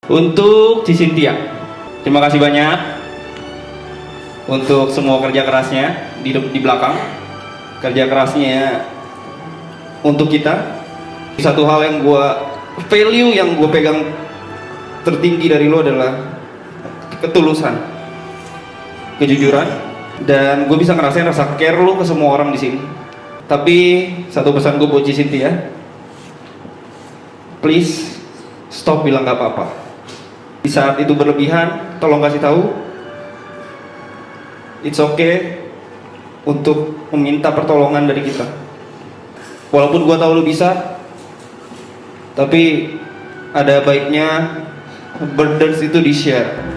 Untuk Cynthia, terima kasih banyak untuk semua kerja kerasnya di belakang. Kerja kerasnya untuk kita. Satu hal yang value yang gue pegang tertinggi dari lo adalah ketulusan, kejujuran, dan gue bisa ngerasain rasa care lo ke semua orang di sini. Tapi satu pesan gue buat Cynthia, please stop bilang gak apa-apa. Di saat itu berlebihan, tolong kasih tahu. It's okay untuk meminta pertolongan dari kita. Walaupun gua tahu lu bisa, tapi ada baiknya burdens itu di-share.